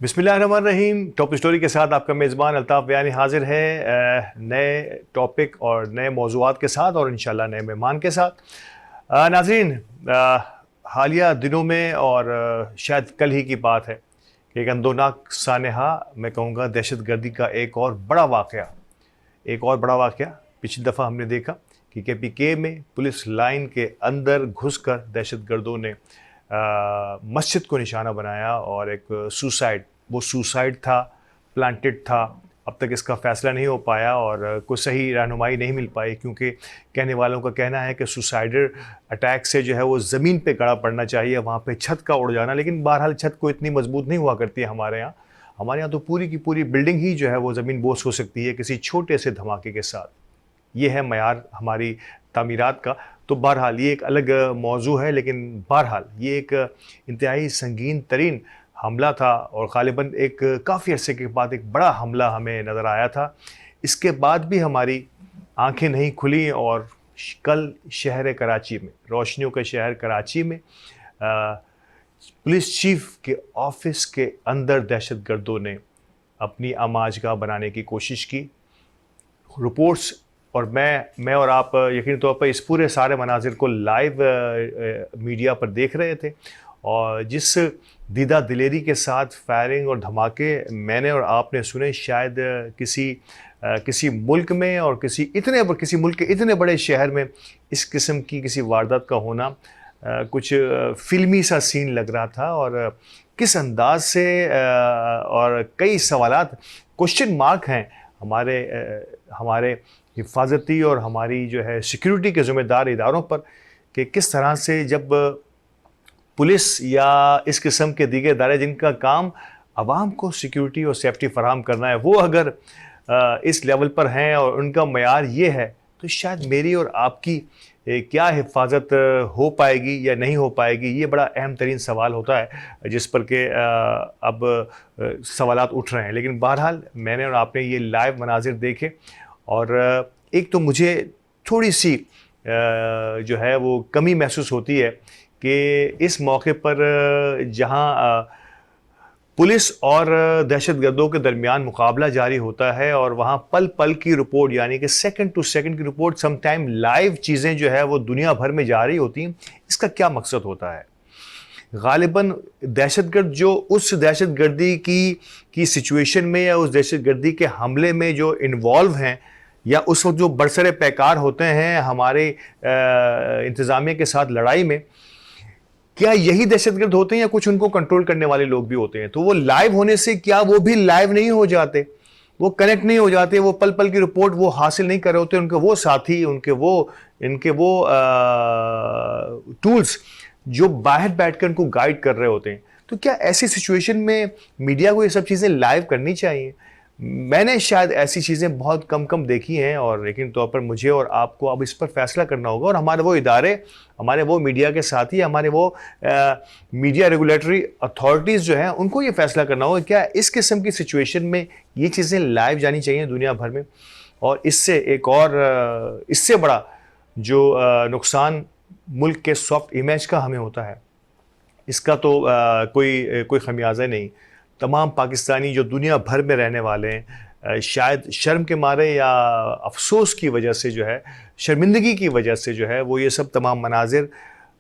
बिस्मिल्लाहिर्रहमानिर्रहीम। Top story के साथ आपका मेज़बान अल्ताफ़ बयानी हाजिर है नए टॉपिक और नए मौज़ूआत के साथ और इंशाल्लाह नए मेहमान के साथ। नाज़रीन, हालिया दिनों में और शायद कल ही की बात है कि एक अंदोनाक सानहा, मैं कहूँगा दहशतगर्दी का एक और बड़ा वाक़या पिछली दफ़ा हमने देखा कि KPK में पुलिस लाइन के अंदर घुसकर दहशतगर्दों ने मस्जिद को निशाना बनाया और एक सुसाइड था, प्लांटेड था। अब तक इसका फ़ैसला नहीं हो पाया और कोई सही रहनुमाई नहीं मिल पाई, क्योंकि कहने वालों का कहना है कि सुसाइडल अटैक से जो है वो ज़मीन पे गड़ा पड़ना चाहिए, वहाँ पे छत का उड़ जाना। लेकिन बहरहाल छत को इतनी मजबूत नहीं हुआ करती है हमारे यहाँ तो पूरी की पूरी बिल्डिंग ही जो है वो ज़मीन बोस हो सकती है किसी छोटे से धमाके के साथ। ये है मयार हमारी तामीरात का। तो बहरहाल ये एक अलग मौजू है, लेकिन बहरहाल ये एक इंतहाई संगीन तरीन हमला था और ग़ालिबन एक काफ़ी अरसे के बाद एक बड़ा हमला हमें नज़र आया था। इसके बाद भी हमारी आंखें नहीं खुली और कल शहर कराची में, रोशनियों के शहर कराची में, पुलिस चीफ के ऑफिस के अंदर दहशतगर्दों ने अपनी आमाजगाह बनाने की कोशिश की। रिपोर्ट्स और मैं और आप यकीनी तौर पर इस पूरे सारे मनाजिर को लाइव मीडिया पर देख रहे थे और जिस दीदा दिलेरी के साथ फायरिंग और धमाके मैंने और आपने सुने, शायद किसी मुल्क में और किसी मुल्क के इतने बड़े शहर में इस किस्म की किसी वारदात का होना कुछ फिल्मी सा सीन लग रहा था। और किस अंदाज से और कई सवालात, क्वेश्चन मार्क हैं हमारे हिफाजती और हमारी जो है सिक्योरिटी के ज़िम्मेदार इदारों पर कि किस तरह से जब पुलिस या इस किस्म के दीगर इदारे जिनका काम आवाम को सिक्योरिटी और सेफ्टी फराहम करना है, वो अगर इस लेवल पर हैं और उनका मयार ये है, तो शायद मेरी और आपकी क्या हिफाजत हो पाएगी या नहीं हो पाएगी, ये बड़ा अहम तरीन सवाल होता है जिस पर के अब सवालात उठ रहे हैं। लेकिन बहरहाल मैंने और आपने ये लाइव मनाजिर देखे और एक तो मुझे थोड़ी सी जो है वो कमी महसूस होती है कि इस मौके पर जहां पुलिस और दहशतगर्दों के दरमियान मुकाबला जारी होता है और वहाँ पल पल की रिपोर्ट, यानी कि सेकंड टू सेकंड की रिपोर्ट, समटाइम लाइव चीज़ें जो है वो दुनिया भर में जारी होती हैं। इसका क्या मकसद होता है? ग़ालिबन दहशतगर्द जो उस दहशतगर्दी की सिचुएशन में या उस दहशतगर्दी के हमले में जो इन्वॉल्व हैं या उस वक्त जो बरसरे पैकार होते हैं हमारे इंतज़ामिया के साथ लड़ाई में, क्या यही दहशतगर्द होते हैं या कुछ उनको कंट्रोल करने वाले लोग भी होते हैं? तो वो लाइव होने से क्या वो भी लाइव नहीं हो जाते, वो कनेक्ट नहीं हो जाते, वो पल पल की रिपोर्ट वो हासिल नहीं कर रहे होते, उनके वो साथी, इनके वो टूल्स जो बाहर बैठकर उनको गाइड कर रहे होते हैं? तो क्या ऐसी सिचुएशन में मीडिया को ये सब चीज़ें लाइव करनी चाहिए? मैंने शायद ऐसी चीज़ें बहुत कम देखी हैं और यकीन तौर पर मुझे और आपको अब इस पर फैसला करना होगा और हमारे वो इदारे, हमारे वो मीडिया के साथी, हमारे वो मीडिया रेगुलेटरी अथॉरिटीज़ जो हैं, उनको ये फैसला करना होगा क्या इस किस्म की सिचुएशन में ये चीज़ें लाइव जानी चाहिए दुनिया भर में। और इससे एक और इससे बड़ा जो नुकसान मुल्क के सॉफ्ट इमेज का हमें होता है, इसका तो कोई खमियाजा नहीं। तमाम पाकिस्तानी जो दुनिया भर में रहने वाले हैं, शायद शर्म के मारे या अफसोस की वजह से जो है, शर्मिंदगी की वजह से जो है, वो ये सब तमाम मनाजिर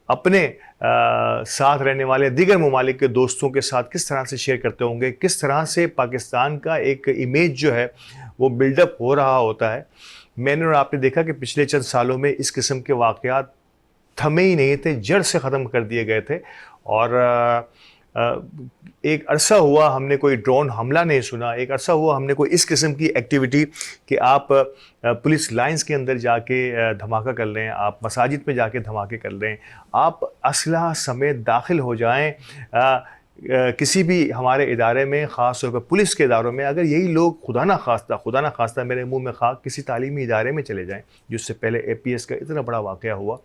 अपने साथ रहने वाले दीगर ममालिक के दोस्तों के साथ किस तरह से शेयर करते होंगे, किस तरह से पाकिस्तान का एक इमेज जो है वो बिल्डअप हो रहा होता है। मैंने और आपने देखा कि पिछले चंद सालों में इस किस्म के वाक़यात थमे ही नहीं थे, जड़ से ख़त्म कर दिए गए थे। और एक अरसा हुआ हमने कोई ड्रोन हमला नहीं सुना, एक अरसा हुआ हमने कोई इस किस्म की एक्टिविटी कि आप पुलिस लाइंस के अंदर जाके धमाका कर लें, आप मसाजिद में जाके धमाके कर लें, आप असलहा समेत दाखिल हो जाएं किसी भी हमारे इदारे में, ख़ास तौर पर पुलिस के इदारों में। अगर यही लोग खुदा ना खास्ता मेरे मुंह में खाक किसी तालीमी इदारे में चले जाएं, जिससे पहले APS का इतना बड़ा वाक़या हुआ,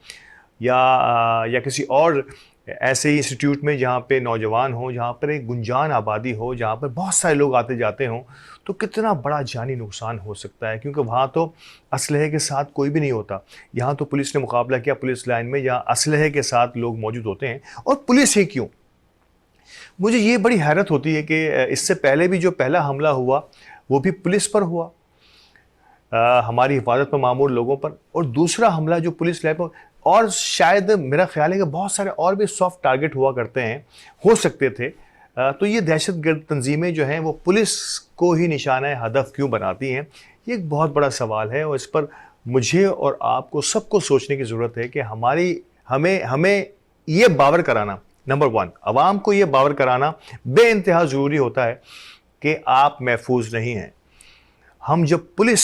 या किसी और ऐसे ही इंस्टीट्यूट में जहाँ पे नौजवान हों, जहाँ पर एक गुंजान आबादी हो, जहाँ पर बहुत सारे लोग आते जाते हों, तो कितना बड़ा जानी नुकसान हो सकता है। क्योंकि वहाँ तो असलहे के साथ कोई भी नहीं होता। यहाँ तो पुलिस ने मुकाबला किया पुलिस लाइन में, जहाँ असलहे के साथ लोग मौजूद होते हैं। और पुलिस ही क्यों, मुझे ये बड़ी हैरत होती है कि इससे पहले भी जो पहला हमला हुआ वो भी पुलिस पर हुआ, हमारी हिफाजत पर मामूर लोगों पर, और दूसरा हमला जो पुलिस लाइन पर, और शायद मेरा ख्याल है कि बहुत सारे और भी सॉफ्ट टारगेट हुआ करते हैं, हो सकते थे। तो ये दहशतगर्द तंजीमें जो हैं वो पुलिस को ही निशाना हदफ क्यों बनाती हैं, ये एक बहुत बड़ा सवाल है, और इस पर मुझे और आपको सबको सोचने की ज़रूरत है कि हमें हमें ये बावर कराना, नंबर वन, आवाम को ये बावर कराना बेइंतहा ज़रूरी होता है कि आप महफूज नहीं हैं। हम जब पुलिस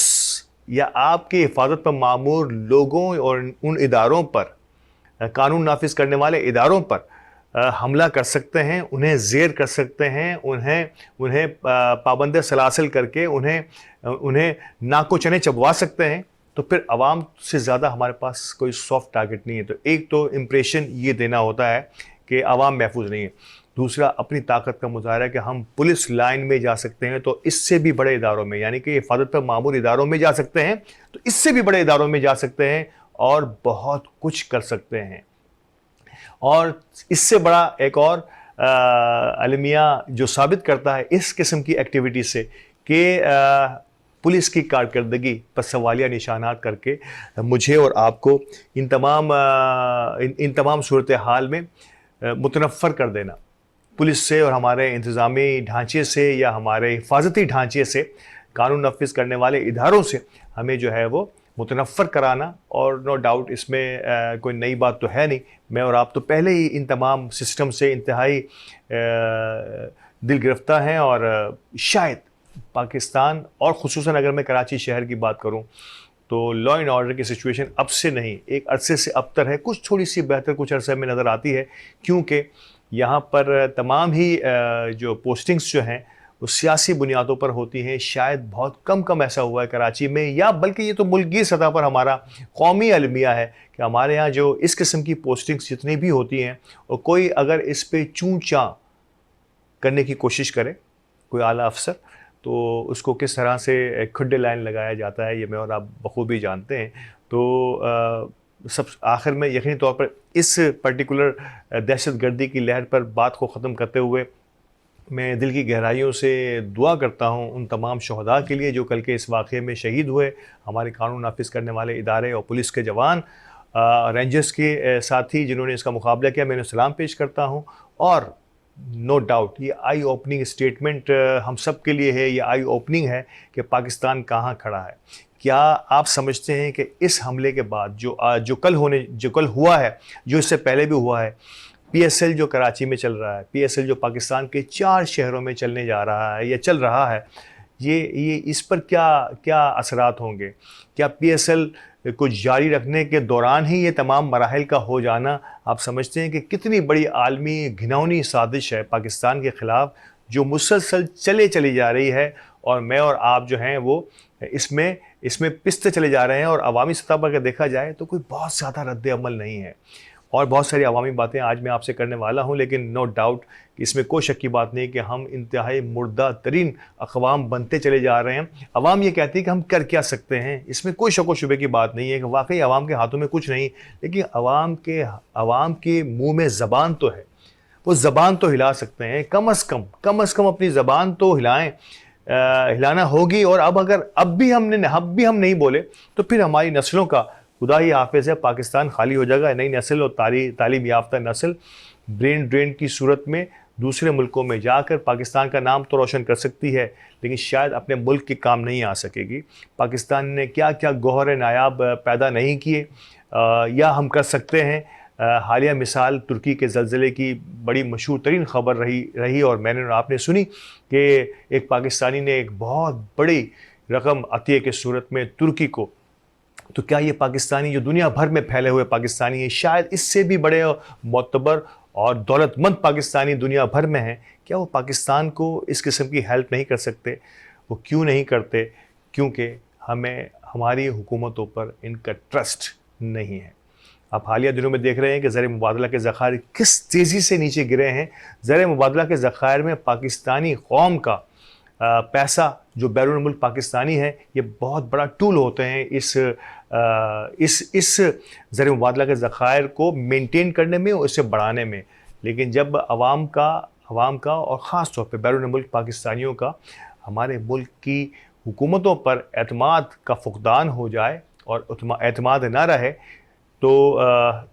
या आपकी हिफाजत पर मामूर लोगों और उन इदारों पर, कानून नाफिज करने वाले इदारों पर हमला कर सकते हैं, उन्हें ज़ेर कर सकते हैं, उन्हें पाबंद सलासिल करके उन्हें नाको चने चबवा सकते हैं, तो फिर आवाम से ज़्यादा हमारे पास कोई सॉफ्ट टारगेट नहीं है। तो एक तो इम्प्रेशन ये देना होता है कि आवाम महफूज नहीं है। दूसरा, अपनी ताकत का मुजाहरा है कि हम पुलिस लाइन में जा सकते हैं, तो इससे भी बड़े इदारों में, यानी कि हिफाजत पर मामूर इदारों में जा सकते हैं, तो इससे भी बड़े इदारों में जा सकते हैं और बहुत कुछ कर सकते हैं। और इससे बड़ा एक और अलमिया जो साबित करता है इस किस्म की एक्टिविटी से कि पुलिस की कारकर्दगी पर सवालिया निशानात करके मुझे और आपको इन तमाम सूरत हाल में मुतनफ़र कर देना, पुलिस से और हमारे इंतज़ामी ढांचे से या हमारे हिफाजती ढांचे से, कानून नफिज करने वाले इदारों से हमें जो है वो मुतनफ़र कराना। और नो डाउट इसमें कोई नई बात तो है नहीं, मैं और आप तो पहले ही इन तमाम सिस्टम से इंतहाई दिल गिरफ्तार हैं, और शायद पाकिस्तान, और ख़ुसूसन अगर मैं कराची शहर की बात करूं, तो लॉ एंड ऑर्डर की सिचुएशन अब से नहीं, एक अरसे से अबतर है, कुछ थोड़ी सी बेहतर कुछ अरसे में नज़र आती है, क्योंकि यहाँ पर तमाम ही जो पोस्टिंग्स जो हैं वो सियासी बुनियादों पर होती हैं। शायद बहुत कम ऐसा हुआ है कराची में, या बल्कि ये तो मुल्की सतह पर हमारा कौमी अलमिया है कि हमारे यहाँ जो इस किस्म की पोस्टिंग्स जितनी भी होती हैं, और कोई अगर इस पर चूँ चाँ करने की कोशिश करे, कोई आला अफसर, तो उसको किस तरह से खुड्डे लाइन लगाया जाता है, ये मैं और आप बखूबी जानते हैं। तो सब आखिर में यकीनी तौर पर इस पर्टिकुलर दहशतगर्दी की लहर पर बात को ख़त्म करते हुए मैं दिल की गहराइयों से दुआ करता हूँ उन तमाम शहदा के लिए जो कल के इस वाक़े में शहीद हुए, हमारे कानून नाफिज करने वाले इदारे और पुलिस के जवान, रेंजर्स के साथी जिन्होंने इसका मुकाबला किया, मैं उन्हें सलाम पेश करता हूँ। और नो डाउट ये आई ओपनिंग स्टेटमेंट हम सब के लिए है, ये आई ओपनिंग है कि पाकिस्तान कहाँ खड़ा है। क्या आप समझते हैं कि इस हमले के बाद जो कल हुआ है, जो इससे पहले भी हुआ है, PSL जो कराची में चल रहा है, PSL जो पाकिस्तान के 4 शहरों में चलने जा रहा है या चल रहा है, ये इस पर क्या असरात होंगे? क्या PSL को जारी रखने के दौरान ही ये तमाम मराहिल का हो जाना, आप समझते हैं कि कितनी बड़ी आलमी घिनौनी साजिश है पाकिस्तान के ख़िलाफ़, जो मुसलसल चली जा रही है, और मैं और आप जो हैं वो इसमें पिसते चले जा रहे हैं। और अवामी सतह पर अगर देखा जाए तो कोई बहुत ज़्यादा रद्द अमल नहीं है, और बहुत सारी अवामी बातें आज मैं आपसे करने वाला हूँ, लेकिन नो डाउट कि इसमें कोई शक की बात नहीं कि हम इंतहाई मुर्दा तरीन अक़वाम बनते चले जा रहे हैं। अवाम ये कहती है कि हम कर क्या सकते हैं, इसमें कोई शक व शुबे की बात नहीं है कि वाकई अवाम के हाथों में कुछ नहीं, लेकिन अवाम के मुँह में ज़बान तो है, वो ज़बान तो हिला सकते हैं, कम अज़ कम अपनी ज़बान तो हिलाएँ, हिलाना होगी। और अब भी हम नहीं बोले तो फिर हमारी नस्लों का खुदा ही हाफिज़ है, पाकिस्तान खाली हो जाएगा। नई नस्ल और तालीम याफ्ता नस्ल ब्रेन ड्रेन की सूरत में दूसरे मुल्कों में जाकर पाकिस्तान का नाम तो रोशन कर सकती है, लेकिन शायद अपने मुल्क के काम नहीं आ सकेगी। पाकिस्तान ने क्या क्या गौहर नायाब पैदा नहीं किए, या हम कर सकते हैं। हालिया मिसाल तुर्की के ज़लज़ले की बड़ी मशहूर तरीन ख़बर रही और मैंने और आपने सुनी कि एक पाकिस्तानी ने एक बहुत बड़ी रकम अतिये के सूरत में तुर्की को, तो क्या ये पाकिस्तानी जो दुनिया भर में फैले हुए पाकिस्तानी है, शायद इससे भी बड़े मोतबर और दौलतमंद पाकिस्तानी दुनिया भर में हैं, क्या वो पाकिस्तान को इस किस्म की हेल्प नहीं कर सकते? वो क्यों नहीं करते? क्योंकि हमारी हुकूमतों पर इनका ट्रस्ट नहीं है। आप हालिया दिनों में देख रहे हैं कि ज़र मुबादला के ज़खायर किस तेज़ी से नीचे गिरे हैं। ज़र मुबादला के ज़खायर में पाकिस्तानी कौम का पैसा जो बैरून मुल्क पाकिस्तानी है, ये बहुत बड़ा टूल होते हैं इस ज़र मुबादला के ज़खायर को मेंटेन करने में और इसे बढ़ाने में। लेकिन जब अवाम का और ख़ास तौर पे बैरून मुल्क पाकिस्तानियों का हमारे मुल्क की हुकूमतों पर एतमाद का फुक़दान हो जाए और एतमाद ना रहे, तो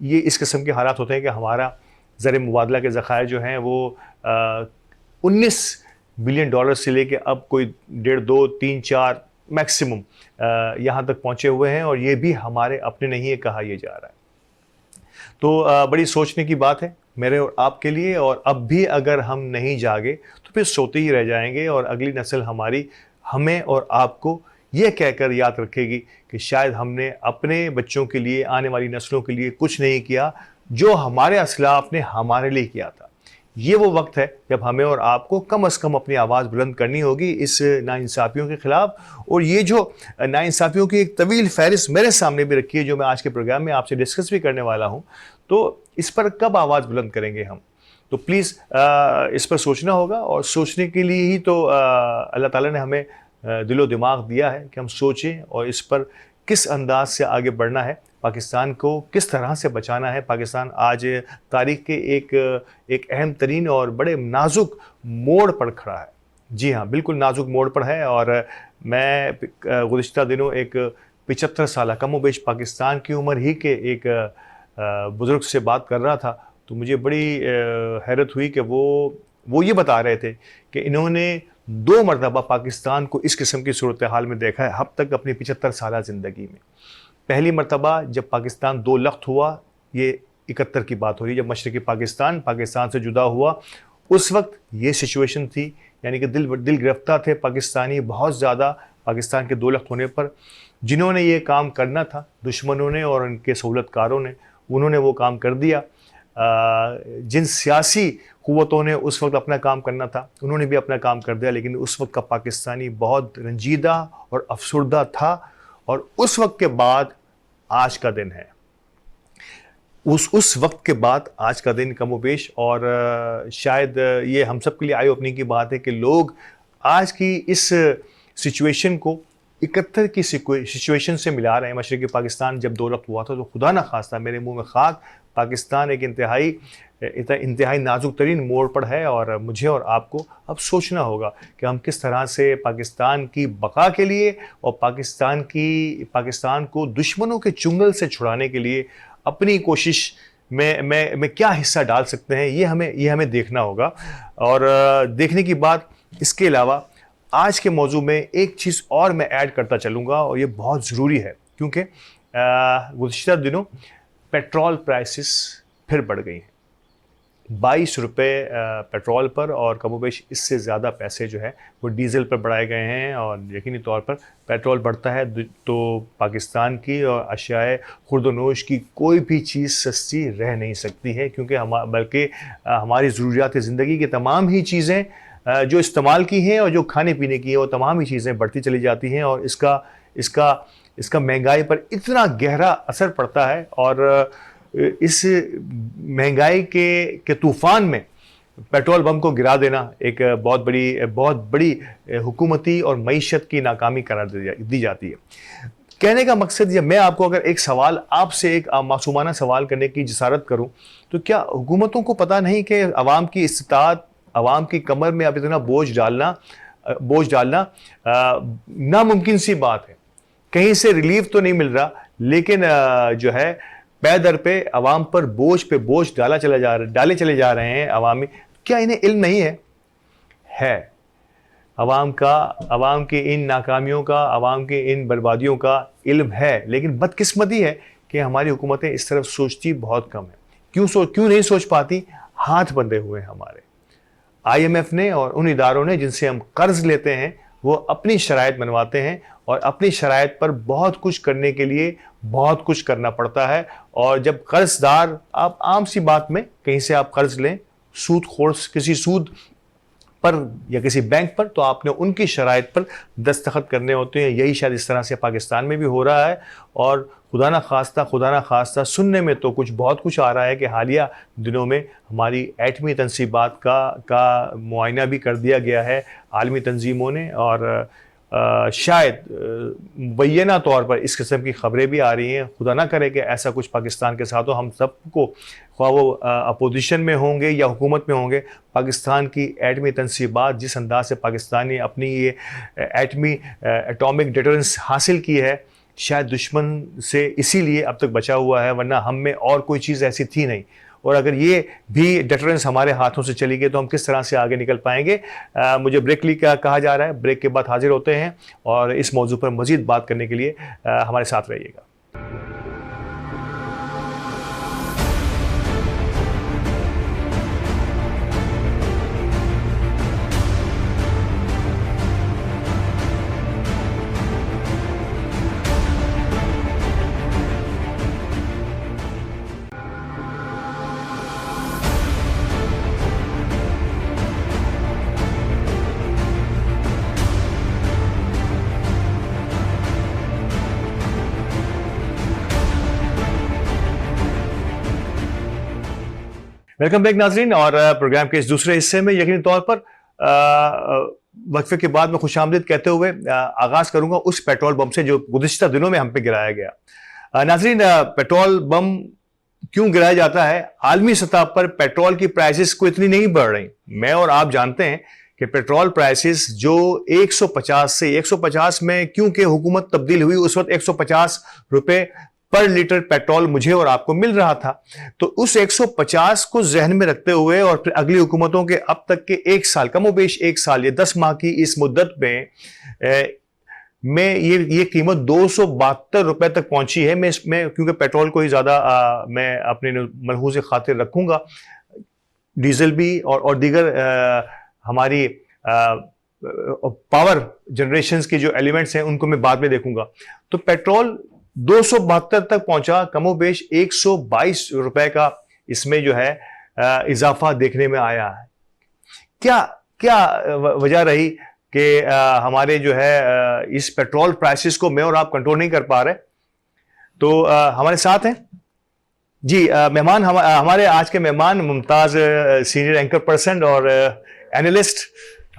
ये इस किस्म के हालात होते हैं कि हमारा ज़र मुबादला के ज़खायर जो हैं वो 19 बिलियन डॉलर से लेके अब कोई 1.5, 2, 3, 4 मैक्सिमम यहाँ तक पहुँचे हुए हैं, और ये भी हमारे अपने नहीं है, कहा यह जा रहा है। तो बड़ी सोचने की बात है मेरे और आपके लिए, और अब भी अगर हम नहीं जागे तो फिर सोते ही रह जाएंगे, और अगली नस्ल हमारी हमें और आपको ये कहकर याद रखेगी कि शायद हमने अपने बच्चों के लिए, आने वाली नस्लों के लिए कुछ नहीं किया जो हमारे असलाफ ने हमारे लिए किया था। ये वो वक्त है जब हमें और आपको कम से कम अपनी आवाज़ बुलंद करनी होगी इस नाइंसाफ़ियों के ख़िलाफ़। और ये जो नाइंसाफ़ियों की एक तवील फ़हरिस्त मेरे सामने भी रखी है, जो मैं आज के प्रोग्राम में आपसे डिस्कस भी करने वाला हूँ, तो इस पर कब आवाज़ बुलंद करेंगे हम? तो प्लीज़ इस पर सोचना होगा, और सोचने के लिए ही तो अल्लाह ताला ने हमें दिलो दिमाग दिया है कि हम सोचें और इस पर किस अंदाज से आगे बढ़ना है, पाकिस्तान को किस तरह से बचाना है। पाकिस्तान आज तारीख़ के एक अहम तरीन और बड़े नाजुक मोड़ पर खड़ा है। जी हाँ, बिल्कुल नाजुक मोड़ पर है। और मैं गुज़िश्ता दिनों एक 75 साल, कमोबेश पाकिस्तान की उम्र ही के एक बुज़ुर्ग से बात कर रहा था, तो मुझे बड़ी हैरत हुई कि वो ये बता रहे थे कि इन्होंने 2 मरतबा पाकिस्तान को इस किस्म की सूरत हाल में देखा है अब तक अपनी 75 साल ज़िंदगी में। पहली मरतबा जब पाकिस्तान 2 लख्त हुआ, ये 71 की बात हो रही है, जब मशरक़ी पाकिस्तान से जुदा हुआ, उस वक्त ये सिचुएशन थी, यानी कि दिल गिरफ्तार थे पाकिस्तानी बहुत ज़्यादा पाकिस्तान के 2 लख्त होने पर। जिन्होंने ये काम करना था, दुश्मनों ने और उनके सहूलतकारों ने, उन्होंने वो काम कर दिया। जिन सियासी क़ुव्वतों ने उस वक्त अपना काम करना था, उन्होंने भी अपना काम कर दिया, लेकिन उस वक्त का पाकिस्तानी बहुत रंजीदा और अफसुर्दा था। और उस वक्त के बाद आज का दिन है, उस वक्त के बाद आज का दिन कमोबेश। और शायद ये हम सब के लिए आई ओपनिंग की बात है कि लोग आज की इस सिचुएशन को 71 की सिचुएशन से मिला रहे हैं। मशरक़ी पाकिस्तान जब 2 लख्त हुआ था, तो खुदा न खास्ता, मेरे मुंह में खाक, पाकिस्तान एक इंतहाई नाजुक तरीन मोड़ पर है। और मुझे और आपको अब सोचना होगा कि हम किस तरह से पाकिस्तान की बका के लिए और पाकिस्तान को दुश्मनों के चुंगल से छुड़ाने के लिए अपनी कोशिश में क्या हिस्सा डाल सकते हैं, ये हमें देखना होगा। और देखने की बात, इसके अलावा आज के मौजू में एक चीज़ और मैं ऐड करता चलूँगा, और ये बहुत ज़रूरी है, क्योंकि गुज़िश्ता दिनों पेट्रोल प्राइसेस फिर बढ़ गई हैं। 22 रुपये पेट्रोल पर, और कमोबेश इससे ज़्यादा पैसे जो है वो डीज़ल पर बढ़ाए गए हैं। और यकीनी तौर पर पेट्रोल बढ़ता है तो पाकिस्तान की और अशियाए खुर्दनोश की कोई भी चीज़ सस्ती रह नहीं सकती है, क्योंकि बल्कि हमारी ज़रूरियात ज़िंदगी की तमाम ही चीज़ें जो इस्तेमाल की हैं और जो खाने पीने की हैं, वो तमाम ही चीज़ें बढ़ती चली जाती हैं। और इसका महंगाई पर इतना गहरा असर पड़ता है। और इस महंगाई के तूफ़ान में पेट्रोल बम को गिरा देना एक बहुत बड़ी हुकूमती और मईशत की नाकामी करार दी जाती है। कहने का मकसद ये, मैं आपको अगर एक सवाल, आपसे एक मासूमाना सवाल करने की जसारत करूं, तो क्या हुकूमतों को पता नहीं कि अवाम की इस्तात, अवाम की कमर में अब इतना बोझ डालना नामुमकिन सी बात है। कहीं से रिलीफ तो नहीं मिल रहा, लेकिन जो है पैदर पे अवाम पर बोझ डाले चले जा रहे हैं अवामी। क्या इन्हें इल्म नहीं है अवाम की इन नाकामियों का, अवाम की इन बर्बादियों का इल्म है, लेकिन बदकिस्मती है कि हमारी हुकूमतें इस तरफ सोचती बहुत कम है। क्यों नहीं सोच पाती? हाथ बंधे हुए हैं हमारे। IMF ने और उन इदारों ने जिनसे हम कर्ज लेते हैं, वो अपनी शराइत बनवाते हैं, और अपनी शराइत पर बहुत कुछ करने के लिए बहुत कुछ करना पड़ता है। और जब कर्जदार, आप आम सी बात में कहीं से आप कर्ज लें, किसी सूद पर या किसी बैंक पर, तो आपने उनकी शराइत पर दस्तखत करने होते हैं। यही शायद इस तरह से पाकिस्तान में भी हो रहा है। और खुदा ना खास्ता सुनने में तो बहुत कुछ आ रहा है कि हालिया दिनों में हमारी एटमी तनसीबात का मुआयना भी कर दिया गया है आलमी तंजीमों ने। और शायद मुबैना तौर पर इस किस्म की खबरें भी आ रही हैं। खुदा ना करे कि ऐसा कुछ पाकिस्तान के साथ हो। हम सबको, ख्वाह वो अपोजिशन में होंगे या हुकूमत में होंगे, पाकिस्तान की एटमी तनसीबात जिस अंदाज से पाकिस्तान ने अपनी ये एटॉमिक डिटरेंस हासिल की है, शायद दुश्मन से इसीलिए अब तक बचा हुआ है, वरना हम में और कोई चीज़ ऐसी थी नहीं। और अगर ये भी डिटरेंस हमारे हाथों से चली गई तो हम किस तरह से आगे निकल पाएंगे। मुझे ब्रेक ली का कहा जा रहा है। ब्रेक के बाद हाजिर होते हैं और इस मौजू पर मज़ीद बात करने के लिए हमारे साथ रहिएगा। वेलकम बैक नाजरीन। और प्रोग्राम के इस दूसरे हिस्से में यकीनी तौर पर वक्फे के बाद मैं खुशामदीद कहते हुए आगाज करूंगा उस पेट्रोल बम से जो गुज़िश्ता दिनों में हम पे गिराया गया। नाजरीन, पेट्रोल बम क्यों गिराया जाता है? आलमी सतह पर पेट्रोल की प्राइसेस को इतनी नहीं बढ़ रही। मैं और आप जानते हैं कि पेट्रोल प्राइसेस जो 150 से 150 में, क्योंकि हुकूमत तब्दील हुई, उस वक्त 150 रुपए पर लीटर पेट्रोल मुझे और आपको मिल रहा था। तो उस 150 को जहन में रखते हुए और फिर अगली हुकूमतों के अब तक के 1 साल, कमोबेश 1 साल, ये 10 माह की इस मुद्दत में ये कीमत 272 रुपए तक पहुंची है। मैं क्योंकि पेट्रोल को ही ज्यादा मैं अपने मलहूज़ खातिर रखूंगा, डीजल भी और दीगर हमारी पावर जनरेशन की जो एलिमेंट्स हैं उनको मैं बाद में देखूंगा। तो पेट्रोल 272 तक पहुंचा, कमोबेश 122 रुपए का इसमें जो है इजाफा देखने में आया है। क्या वजह रही कि हमारे जो है इस पेट्रोल प्राइसेस को मैं और आप कंट्रोल नहीं कर पा रहे? तो हमारे साथ हैं जी मेहमान, हमारे आज के मेहमान मुमताज सीनियर एंकर पर्सन और एनालिस्ट,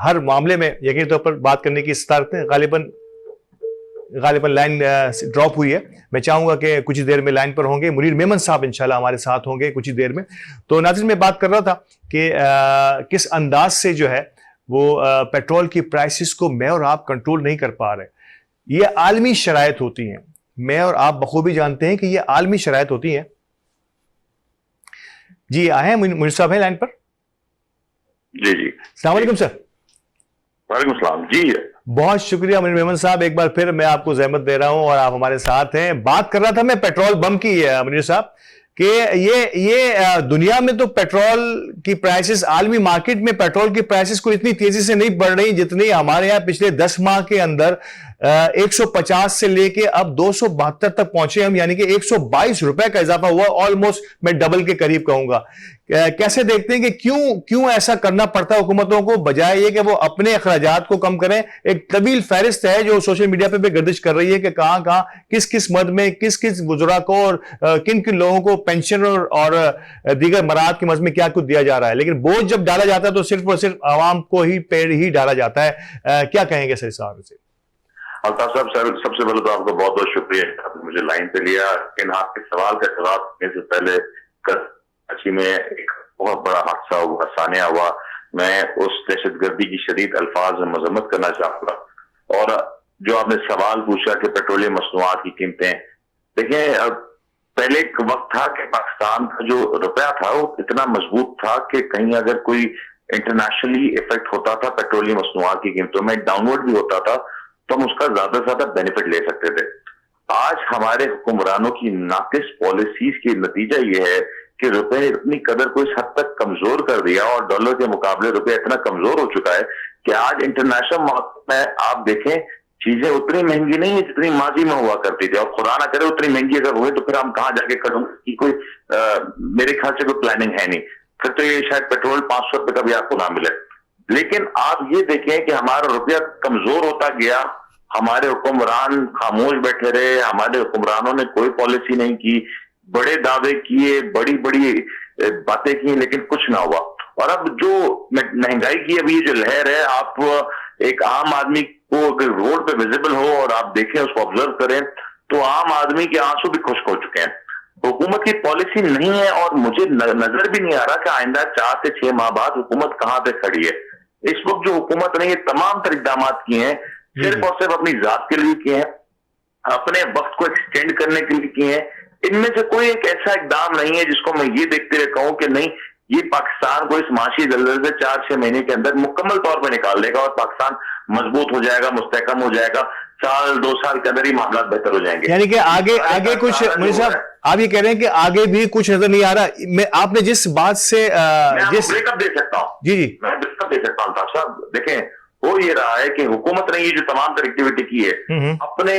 हर मामले में यकीनी तौर पर बात करने की इस्तारत है। गालिबन लाइन ड्रॉप हुई है। मैं चाहूंगा कि कुछ ही देर में लाइन पर होंगे। मुनीर मेमन साहब इंशाल्लाह हमारे साथ होंगे कुछ ही देर में। तो नाज़रीन, मैं बात कर रहा था कि किस अंदाज से जो है वो पेट्रोल की प्राइसेस को मैं और आप कंट्रोल नहीं कर पा रहे। ये आलमी शराइत होती हैं, मैं और आप बखूबी जानते हैं कि ये आलमी शराइत होती हैं। जी आए हैं मुनीर साहब, हैं लाइन पर? जी अस्सलाम वालेकुम सर। वालेकुम सलाम जी। बहुत शुक्रिया मुनीर मेमन साहब, एक बार फिर मैं आपको जहमत दे रहा हूं और आप हमारे साथ हैं। बात कर रहा था मैं पेट्रोल बम की मुनीर साहब कि ये दुनिया में तो पेट्रोल की प्राइसेस, आलमी मार्केट में पेट्रोल की प्राइसेस को इतनी तेजी से नहीं बढ़ रही जितनी हमारे यहाँ पिछले 10 माह के अंदर 150 से लेके अब 272 तक पहुंचे हम, यानी कि 122 रुपए का इजाफा हुआ। ऑलमोस्ट मैं डबल के करीब कहूंगा। कैसे देखते हैं कि क्यों ऐसा करना पड़ता है हुकूमतों को, बजाय ये कि वो अपने अखराजात को कम करें? एक तवील फहरिस्त है जो सोशल मीडिया पे भी गर्दिश कर रही है कि कहां किस किस मद में किस बुजुर्ग को और किन किन लोगों को पेंशन और दीगर मराहत की मद में क्या कुछ दिया जा रहा है, लेकिन बोझ जब डाला जाता है तो सिर्फ और सिर्फ आवाम को ही पेड़ ही डाला जाता है। क्या कहेंगे सर साहब से? अल्ताफ साहब, सबसे पहले तो आपका बहुत बहुत शुक्रिया, आपने मुझे लाइन पे लिया। लेकिन आपके सवाल का जवाब देने से पहले कराची में एक बहुत बड़ा हादसा हुआ, सानिया हुआ। मैं उस दहशतगर्दी की शदीद अल्फाज में मजम्मत करना चाहूंगा। और जो आपने सवाल पूछा कि पेट्रोलियम मसनूआत की कीमतें, देखिए पहले एक वक्त था कि पाकिस्तान का जो रुपया था वो इतना मजबूत था कि कहीं अगर कोई इंटरनेशनली इफेक्ट होता था पेट्रोलियम मसनूआत की कीमतों में, डाउनवर्ड भी होता था, तो हम उसका ज्यादा से ज्यादा बेनिफिट ले सकते थे। आज हमारे हुक्मरानों की नाकिस पॉलिसीज की नतीजा यह है कि रुपए ने इतनी कदर को इस हद तक कमजोर कर दिया और डॉलर के मुकाबले रुपया इतना कमजोर हो चुका है कि आज इंटरनेशनल मार्केट में आप देखें चीजें उतनी महंगी नहीं है जितनी माजी में हुआ करती थी। और खुदा ना करे उतनी महंगी अगर हुए तो फिर हम कहां जाके करूंगे कि कोई मेरे ख्याल से कोई प्लानिंग है नहीं, फिर तो ये शायद पेट्रोल 500 रुपए का भी आपको ना मिले। लेकिन आप ये देखें कि हमारा रुपया कमजोर होता गया, हमारे हुक्मरान खामोश बैठे रहे, हमारे हुक्मरानों ने कोई पॉलिसी नहीं की, बड़े दावे किए, बड़ी बड़ी बातें की, लेकिन कुछ ना हुआ। और अब जो महंगाई की अभी जो लहर है, आप एक आम आदमी को अगर रोड पे विजिबल हो और आप देखें, उसको ऑब्जर्व करें, तो आम आदमी के आंसू भी खुश्क हो चुके हैं। हुकूमत की पॉलिसी नहीं है और मुझे नजर भी नहीं आ रहा कि आइंदा 4 से 6 माह बाद हुकूमत कहां पे खड़ी है। इस वक्त जो हुकूमत ने ये तमाम तर इकदाम किए हैं, सिर्फ और सिर्फ अपनी जात के लिए किए हैं, अपने वक्त को एक्सटेंड करने के लिए किए हैं। इनमें से कोई एक ऐसा इकदाम नहीं है जिसको मैं ये देखते हुए कहूं कि नहीं, ये पाकिस्तान को इस माशी दलदल से 4-6 महीने के अंदर मुकम्मल तौर पर निकाल देगा और पाकिस्तान मजबूत हो जाएगा, मुस्तहकम हो जाएगा, 1-2 साल के अंदर ही मामला बेहतर हो जाएंगे। यानी कि आगे कुछ, मुझे साहब आप ये कह रहे हैं कि आगे भी कुछ नजर नहीं आ रहा। मैं आपने जिस बात से जिस ब्रेकअप दे सकता हूँ, जी मैं ब्रेकअप दे सकता हूँ साहब। देखें, हो ये रहा है कि हुकूमत ने ये जो तमाम तर एक्टिविटी की है अपने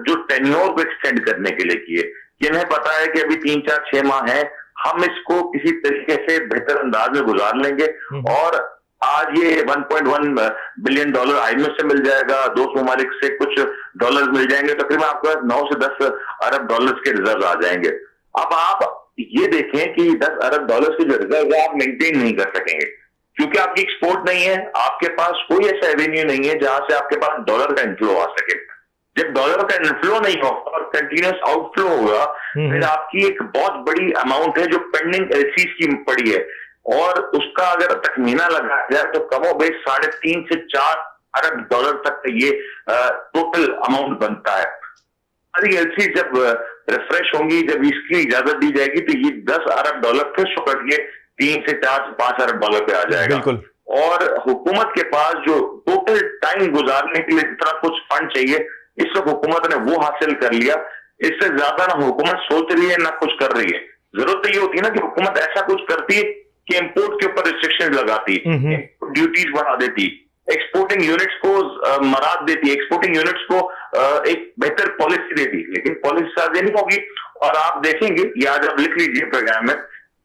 जो टेन्योर को एक्सटेंड करने के लिए की है। इन्हें पता है कि अभी 3-4-6 माह है, हम इसको किसी तरीके से बेहतर अंदाज में गुजार लेंगे और आज ये $1.1 बिलियन IMF से मिल जाएगा, दोस्त ममालिक से कुछ डॉलर्स मिल जाएंगे, तकरीबन आपको 9 से 10 अरब डॉलर्स के रिजर्व आ जाएंगे। अब आप ये देखें कि 10 अरब डॉलर्स के जो रिजर्व है आप मेंटेन नहीं कर सकेंगे, क्योंकि आपकी एक्सपोर्ट नहीं है, आपके पास कोई ऐसा एवेन्यू नहीं है जहां से आपके पास डॉलर का इनफ्लो आ सके। जब डॉलर का इनफ्लो नहीं होगा और कंटिन्यूस आउटफ्लो होगा, फिर आपकी एक बहुत बड़ी अमाउंट है जो पेंडिंग एलसीज की पड़ी है और उसका अगर तखमीना लगाया जाए तो कमोबेश 3.5 से 4 अरब डॉलर तक ये टोटल अमाउंट बनता है। सारी एलसी जब रिफ्रेश होंगी, जब इसकी इजाजत दी जाएगी, तो ये 10 अरब डॉलर फिर सुकड़ के 3 से 4 से 5 अरब डॉलर पे आ जाएगा। बिल्कुल। और हुकूमत के पास जो टोटल टाइम गुजारने के लिए जितना कुछ फंड चाहिए, इस वक्त हुकूमत ने वो हासिल कर लिया। इससे ज्यादा ना हुकूमत सोच रही है ना कुछ कर रही है। जरूरत तो ये होती है ना कि हुकूमत ऐसा कुछ करती है कि इंपोर्ट के ऊपर रिस्ट्रिक्शन लगाती, ड्यूटीज बढ़ा देती, एक्सपोर्टिंग यूनिट्स को मराद देती, एक्सपोर्टिंग यूनिट्स को एक बेहतर पॉलिसी देती, लेकिन पॉलिसी साथ देनी होगी। और आप देखेंगे, या आप लिख लीजिए प्रोग्राम में,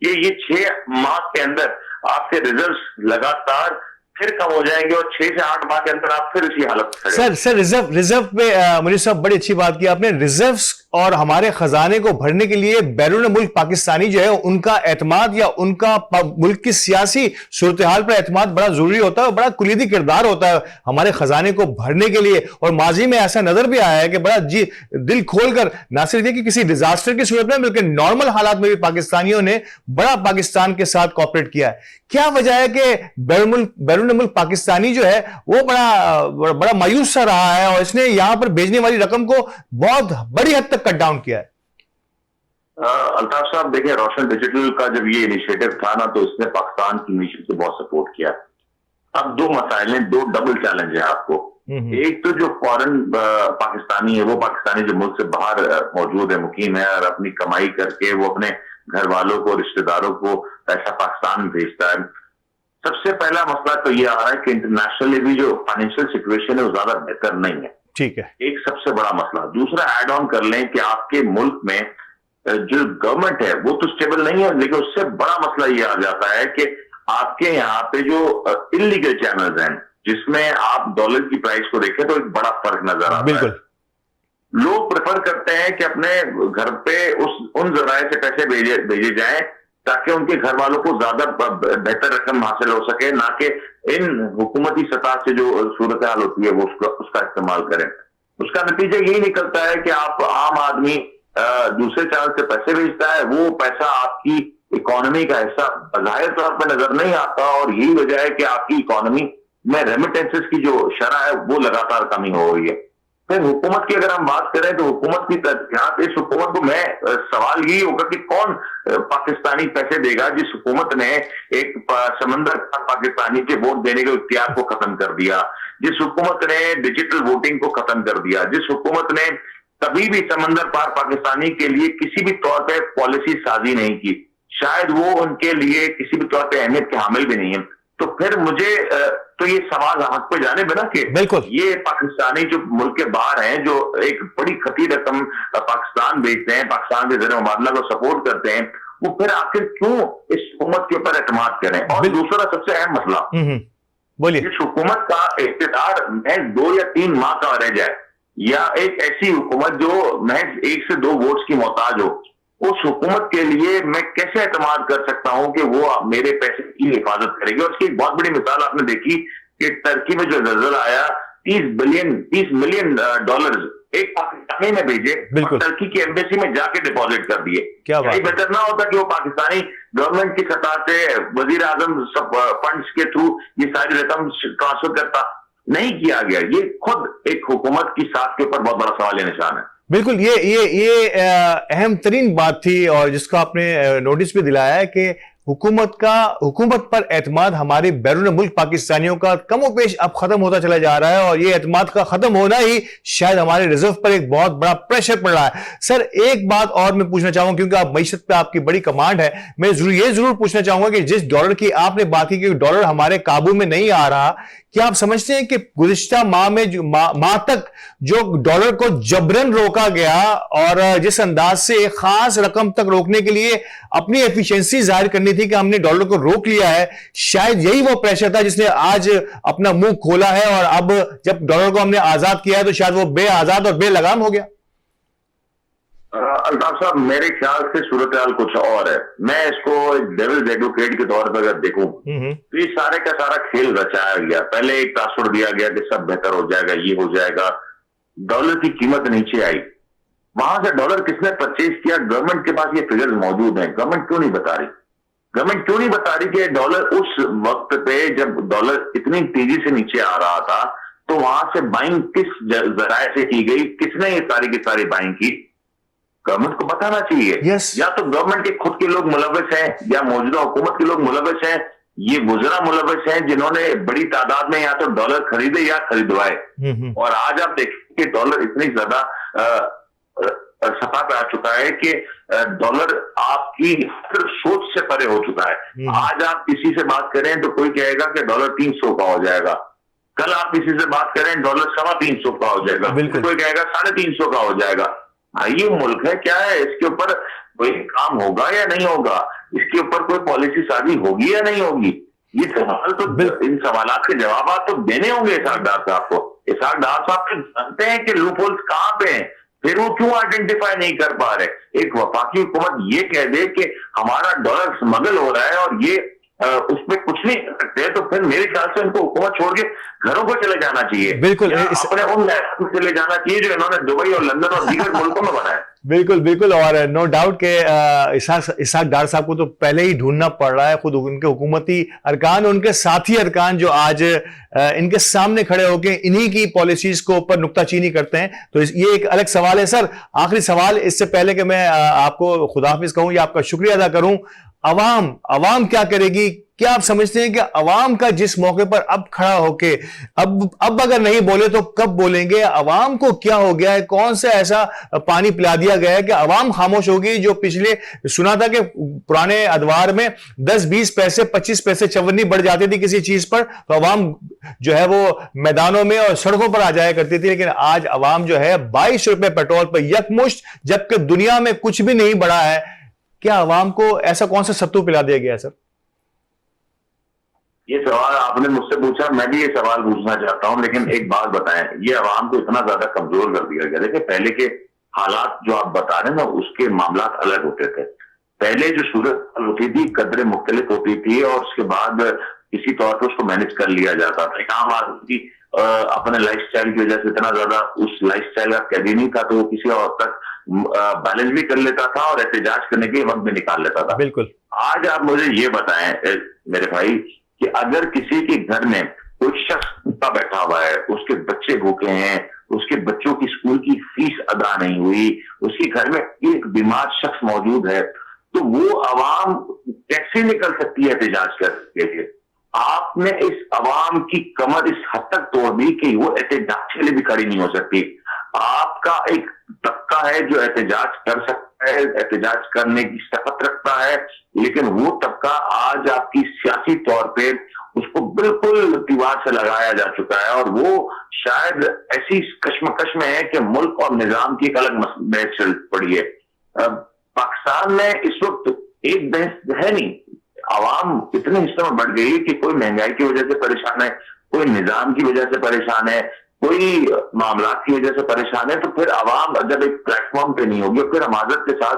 ये 6 माह के अंदर आपके रिजर्व्स लगातार फिर कम हो जाएंगे और 6 से 8 माह के अंदर आप फिर इसी हालत में। सर रिजर्व पे मुझे सब बड़ी अच्छी बात की आपने। रिजर्व्स और हमारे खजाने को भरने के लिए बैरून मुल्क पाकिस्तानी जो है उनका एतमाद या उनका मुल्क की सियासी सूरत हाल पर एतमाद बड़ा जरूरी होता है, बड़ा कुलीदी किरदार होता है हमारे खजाने को भरने के लिए। और माजी में ऐसा नजर भी आया है कि बड़ा जी दिल खोलकर, ना सिर्फ कि किसी डिजास्टर की सूरत में बल्कि नॉर्मल हालात में भी पाकिस्तानियों ने बड़ा पाकिस्तान के साथ कॉपरेट किया है। क्या वजह है कि बैरून मुल्क पाकिस्तानी जो है वो बड़ा मायूस सा रहा है और इसने यहां पर भेजने वाली रकम को बहुत बड़ी हद तक कट डाउन किया है? अल्ताफ साहब, देखिए, रोशन डिजिटल का जब ये इनिशिएटिव था ना, तो इसने पाकिस्तान की मीशन से बहुत सपोर्ट किया। अब 2 मसाइल हैं, 2 डबल चैलेंज है आपको। एक तो जो फॉरेन पाकिस्तानी है, वो पाकिस्तानी जो मुल्क से बाहर मौजूद है, मुकीम है, और अपनी कमाई करके वो अपने घर वालों को, रिश्तेदारों को पैसा पाकिस्तान भेजता है। सबसे पहला मसला तो ये आ रहा है कि इंटरनेशनली भी जो फाइनेंशियल सिचुएशन है वो ज्यादा बेहतर नहीं है। ठीक है, एक सबसे बड़ा मसला। दूसरा, एड ऑन कर लें कि आपके मुल्क में जो गवर्नमेंट है वो तो स्टेबल नहीं है, लेकिन उससे बड़ा मसला ये आ जाता है कि आपके यहाँ पे जो इलीगल चैनल्स हैं, जिसमें आप डॉलर की प्राइस को देखें तो एक बड़ा फर्क नजर आता है। बिल्कुल, लोग प्रेफर करते हैं कि अपने घर पे उन जराए से पैसे भेजे जाएं ताकि उनके घर वालों को ज्यादा बेहतर रकम हासिल हो सके, ना कि इन हुकूमती सतह से जो सूरत हाल होती है वो उसका इस्तेमाल करें। उसका नतीजा यही निकलता है कि आप आम आदमी दूसरे चैनल से पैसे भेजता है, वो पैसा आपकी इकोनॉमी का हिस्सा जाहिर तौर पर नजर नहीं आता, और यही वजह है कि आपकी इकोनॉमी में रेमिटेंसेस की जो शरह है वो लगातार कमी हो रही है। फिर हुकूमत की अगर हम बात करें तो हुकूमत की तरजीहात, इस हुकूमत को मैं सवाल यही होगा कि कौन पाकिस्तानी पैसे देगा जिस हुकूमत ने एक समंदर पाकिस्तानी के वोट देने के इख्तियार को खत्म कर दिया, जिस हुकूमत ने डिजिटल वोटिंग को खत्म कर दिया, जिस हुकूमत ने कभी भी समंदर पार पाकिस्तानी के लिए किसी भी तौर पर पॉलिसी साजी नहीं की, शायद वो उनके लिए किसी भी तौर पर अहमियत के हामिल भी नहीं है। तो फिर मुझे तो ये सवाल हक पे जाने बिना कि बिल्कुल ये पाकिस्तानी जो मुल्क के बाहर हैं, जो एक बड़ी खती रकम पाकिस्तान भेजते हैं, पाकिस्तान के ज़र मुबादला को सपोर्ट करते हैं, वो फिर आखिर क्यों इस हुकूमत के ऊपर एतमाद करें। और दूसरा सबसे अहम मसला, बोलिए, इस हुकूमत का इख्तियार महज 2 या 3 माह का रह जाए, या एक ऐसी हुकूमत जो महज 1 से 2 वोट्स की मोहताज हो, उस हुकूमत के लिए मैं कैसे एतमाद कर सकता हूं कि वो मेरे पैसे की हिफाजत करेगी। और उसकी एक बहुत बड़ी मिसाल आपने देखी कि टर्की में जो जल्जला आया, 30 मिलियन डॉलर्स एक पाकिस्तानी ने भेजे और टर्की की एम्बेसी में जाके डिपॉजिट कर दिए। क्या बात, बेहतर ना होता कि वो पाकिस्तानी गवर्नमेंट की सतह से वजीर आजम फंड्स के थ्रू ये सारी रकम ट्रांसफर करता? नहीं किया गया। ये खुद एक हुकूमत की साख के ऊपर बहुत बड़ा सवाल निशान है। बिल्कुल, ये अहम तरीन बात थी और जिसका आपने नोटिस भी दिलाया है कि हुकूमत पर एतमाद हमारे बैरून मुल्क पाकिस्तानियों का कमोपेश अब खत्म होता चला जा रहा है और ये एतमाद का खत्म होना ही शायद हमारे रिजर्व पर एक बहुत बड़ा प्रेशर पड़ रहा है। सर, एक बात और मैं पूछना चाहूंगा, क्योंकि आप मईशत पे आपकी बड़ी कमांड है, मैं ये जरूर पूछना चाहूंगा कि जिस डॉलर की आपने बात की कि डॉलर हमारे काबू में नहीं आ रहा, क्या आप समझते हैं कि गुज़िश्ता माह में माह तक जो डॉलर को जबरन रोका गया और जिस अंदाज से एक खास रकम तक रोकने के लिए अपनी एफिशिएंसी जाहिर करनी थी कि हमने डॉलर को रोक लिया है, शायद यही वो प्रेशर था जिसने आज अपना मुंह खोला है और अब जब डॉलर को हमने आजाद किया है तो शायद वो बेआजाद और बेलगाम हो गया? अल्ताफ साहब, मेरे ख्याल से सूरत हाल कुछ और है। मैं इसको एक डेविल्स एडवोकेट के तौर पर अगर देखूं तो ये सारे का सारा खेल रचाया गया। पहले एक तासुर दिया गया कि सब बेहतर हो जाएगा, ये हो जाएगा, डॉलर की कीमत नीचे आई, वहां से डॉलर किसने परचेज किया? गवर्नमेंट के पास ये फिगर्स मौजूद हैं। गवर्नमेंट क्यों नहीं बता रही? गवर्नमेंट क्यों नहीं बता रही कि डॉलर उस वक्त पे जब डॉलर इतनी तेजी से नीचे आ रहा था तो वहां से बाइंग किस जराये से की गई, किसने ये सारी की सारी बाइंग की? गवर्नमेंट को बताना चाहिए। या तो गवर्नमेंट के खुद के लोग मुलविस हैं या मौजूदा हुकूमत के लोग मुलविस हैं। ये गुजरा मुलविस हैं जिन्होंने बड़ी तादाद में या तो डॉलर खरीदे या खरीदवाए। और आज आप देखें कि डॉलर इतनी ज्यादा सफा पे आ चुका है कि डॉलर आपकी सोच से परे हो चुका है। आज आप किसी से बात करें तो कोई कहेगा कि डॉलर 300 का हो जाएगा, कल आप किसी से बात करें डॉलर 350 का हो जाएगा, कोई कहेगा 350 का हो जाएगा। ये मुल्क है क्या है? इसके ऊपर कोई काम होगा या नहीं होगा? इसके ऊपर कोई पॉलिसी साजी होगी या नहीं होगी? ये सवाल तो, इन सवालों के जवाब तो देने होंगे इसहाक डार साहब को। इसहाक डार साहब जानते हैं कि लूप होल्स कहां पे हैं, फिर वो क्यों आइडेंटिफाई नहीं कर पा रहे? एक वफाकी हुकूमत ये कह दे कि हमारा डॉलर स्मगल हो रहा है और ये उसमें कुछ नहीं कर सकते, तो फिर मेरे ख्याल से उनको हुकूमत छोड़ के घरों को चले जाना चाहिए। बिल्कुल, अपने उन लैंड में चले जाना चाहिए जो इन्होंने दुबई और लंदन और दीगर मुल्कों में बनाया। बिल्कुल, और नो डाउट के इसहाक डार साहब को तो पहले ही ढूंढना पड़ रहा है, खुद उनके हुकूमती अरकान, उनके साथी अरकान जो आज इनके सामने खड़े होकर इन्हीं की पॉलिसीज को ऊपर नुक्ताचीनी करते हैं। तो ये एक अलग सवाल है। सर, आखिरी सवाल, इससे पहले कि मैं आपको खुदाफिज कहूं या आपका शुक्रिया अदा करूं, अवाम क्या करेगी? क्या आप समझते हैं कि अवाम का जिस मौके पर अब खड़ा होके अब अगर नहीं बोले तो कब बोलेंगे? अवाम को क्या हो गया है? कौन सा ऐसा पानी पिला दिया गया है कि अवाम खामोश होगी? जो पिछले सुना था कि पुराने अदवार में 10-20 पैसे 25 पैसे चवन्नी बढ़ जाती थी किसी चीज पर तो अवाम जो है वो मैदानों में और सड़कों पर आ जाया करती थी, लेकिन आज अवाम जो है 22 रुपए पेट्रोल पर यकमुश्त, जबकि दुनिया में कुछ भी नहीं बढ़ा है। क्या अवाम को ऐसा कौन सा सत्तू पिला दिया गया है? सर, ये सवाल आपने मुझसे पूछा, मैं भी ये सवाल पूछना चाहता हूं, लेकिन एक बात बताएं, ये अवाम को इतना ज्यादा कमजोर कर दिया गया। देखिए, पहले के हालात जो आप बता रहे हैं ना, उसके मामला अलग होते थे। पहले जो सूरत होती थी कदरें मुख्तलिफ होती थी और उसके बाद किसी तौर पर उसको मैनेज कर लिया जाता था। एक आम आदमी अपने लाइफस्टाइल की वजह से इतना ज्यादा उस लाइफस्टाइल का कैदी नहीं था, तो वो किसी और तक बैलेंस भी कर लेता था और एहतजाज करने के वक्त भी निकाल लेता था। बिल्कुल। आज आप मुझे ये बताएं मेरे भाई कि अगर किसी के घर में कोई शख्स भूखा बैठा हुआ है, उसके बच्चे भूखे हैं, उसके बच्चों की स्कूल की फीस अदा नहीं हुई, उसके घर में एक बीमार शख्स मौजूद है, तो वो अवाम कैसे निकल सकती है एहतजाज करके? आपने इस अवाम की कमर इस हद तक तोड़ दी कि वो एहतजाज के लिए भी खड़ी नहीं हो सकती। आपका एक तबका है जो एहतजाज कर सकता है, एहतजाज करने की शपथ रखता है, लेकिन वो तबका आज आपकी सियासी तौर पे उसको बिल्कुल दीवार से लगाया जा चुका है और वो शायद ऐसी कश्मकश में है कि मुल्क और निजाम की एक अलग बहस चल पड़ी है। पाकिस्तान में इस वक्त एक बहस है नहीं, आवाम इतने हिस्सों में बढ़ गई कि कोई महंगाई की वजह से परेशान है, कोई निजाम की वजह से परेशान है, कोई मामला की वजह से परेशान है। तो फिर आवाम जब एक प्लेटफॉर्म पे नहीं होगी, फिर हमाजत के साथ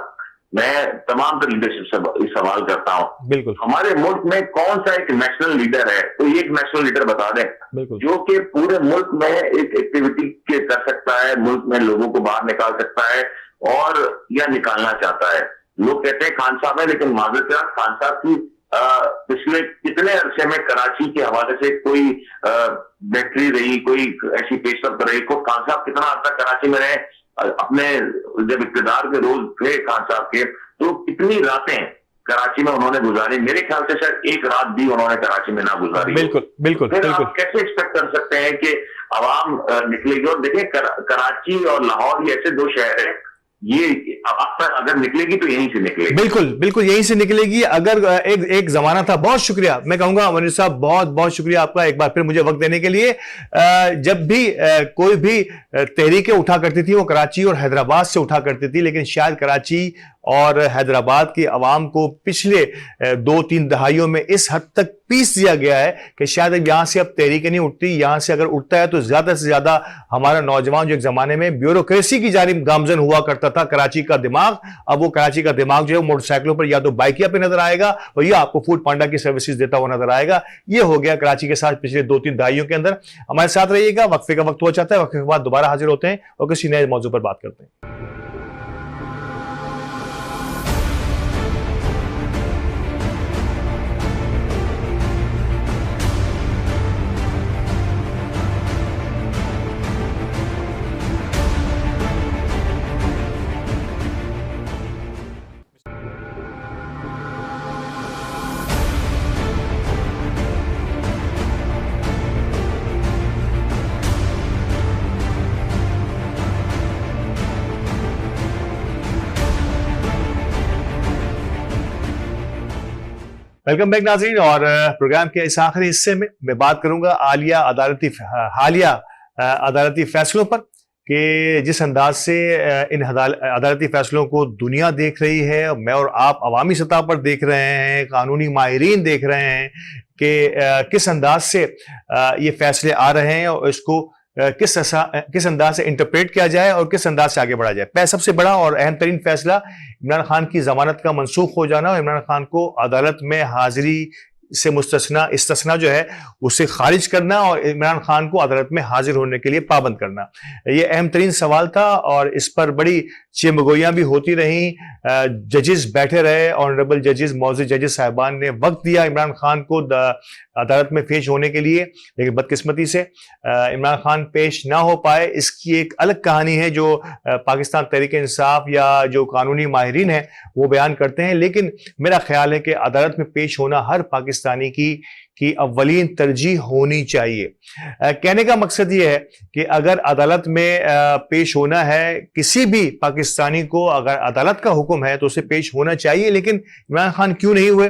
मैं तमाम तर लीडरशिप से सवाल करता हूं, बिल्कुल हमारे मुल्क में कौन सा एक नेशनल लीडर है, कोई एक नेशनल लीडर बता दें बिल्कुल जो कि पूरे मुल्क में एक एक्टिविटी के कर सकता है, मुल्क में लोगों को बाहर निकाल सकता है और या निकालना चाहता है। लोग कहते हैं खान साहब है, लेकिन माजरत खान साहब की पिछले कितने अरसे में कराची के हवाले से कोई बेहतरी रही, कोई ऐसी पेशरफ रही, को खान साहब कितना हद तक कराची में रहे, अपने जब इक्तदार के रोज थे खान साहब के, तो कितनी रातें कराची में उन्होंने गुजारी, मेरे ख्याल से शायद एक रात भी उन्होंने कराची में ना गुजारी। बिल्कुल बिल्कुल फिर बिल्कुल आप कैसे एक्सपेक्ट कर सकते हैं कि आवाम निकलेगी? और देखिए कराची और लाहौर ये ऐसे दो शहर हैं, ये आवाम अगर निकलेगी तो यहीं से निकलेगी। बिल्कुल बिल्कुल यहीं से निकलेगी। अगर एक जमाना था, बहुत शुक्रिया मैं कहूंगा मनीष साहब, बहुत बहुत शुक्रिया आपका एक बार फिर मुझे वक्त देने के लिए। जब भी कोई भी तहरीकें उठा करती थी वो कराची और हैदराबाद से उठा करती थी, लेकिन शायद कराची और हैदराबाद की आवाम को पिछले 2-3 दहाइयों में इस हद तक पीस दिया गया है कि शायद अब यहां से अब तहरीकें नहीं उठती। यहां से अगर उठता है तो ज्यादा से ज्यादा हमारा नौजवान जो एक जमाने में ब्यूरोक्रेसी की जानिब गामजन हुआ करता था, कराची का दिमाग, अब वो कराची का दिमाग जो है मोटरसाइकिलों पर या तो बाइकिया पे नजर आएगा और या आपको फूड पांडा की सर्विसेज देता हुआ नजर आएगा। ये हो गया कराची के साथ पिछले 2-3 दहाइयों के अंदर। हमारे साथ रहिएगा, वक्फे का वक्त हो जाता है, वक्फे के बाद दोबारा हाजिर होते हैं और किसी नए मौजू पर बात करते हैं। वेलकम बैक नाज़रीन, और प्रोग्राम के इस आखिरी हिस्से में मैं बात करूंगा हालिया अदालती फैसलों पर कि जिस अंदाज से इन अदालती फैसलों को दुनिया देख रही है, मैं और आप अवामी सतह पर देख रहे हैं, कानूनी माहिरीन देख रहे हैं कि किस अंदाज से ये फैसले आ रहे हैं और इसको किस अंदाज से इंटरप्रेट किया जाए और किस अंदाज से आगे बढ़ा जाए। सबसे बड़ा और अहम तरीन फैसला इमरान खान की जमानत का मनसूख हो जाना और इमरान खान को अदालत में हाजिरी से इस्तिस्ना जो है उसे खारिज करना और इमरान खान को अदालत में हाजिर होने के लिए पाबंद करना। ये अहम तरीन सवाल था और इस पर बड़ी चिमगोइयां भी होती रहीं। जजेस बैठे रहे, ऑनरेबल जजेस, मौजूद जजेस साहिबान ने वक्त दिया इमरान खान को अदालत में पेश होने के लिए, लेकिन बदकिस्मती से इमरान खान पेश ना हो पाए। इसकी एक अलग कहानी है जो पाकिस्तान तहरीक इंसाफ या जो कानूनी माहिरीन है वो बयान करते हैं, लेकिन मेरा ख्याल है कि अदालत में पेश होना हर पाकिस्तानी की अव्वलीन तरजीह होनी चाहिए। कहने का मकसद ये है कि अगर अदालत में पेश होना है किसी भी पाकिस्तानी को, अगर अदालत का हुक्म है तो उसे पेश होना चाहिए, लेकिन इमरान खान क्यों नहीं हुए?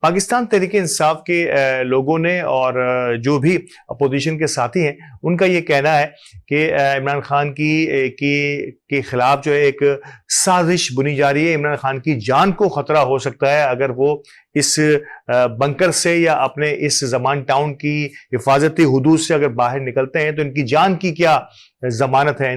पाकिस्तान तहरीक इंसाफ के लोगों ने और जो भी अपोजिशन के साथी हैं उनका ये कहना है कि इमरान खान के खिलाफ जो है एक साजिश बुनी जा रही है। इमरान खान की जान को खतरा हो सकता है अगर वो इस बंकर से या अपने इस जमान टाउन की हिफाजती हुदूद से अगर बाहर निकलते हैं तो इनकी जान की क्या जमानत है,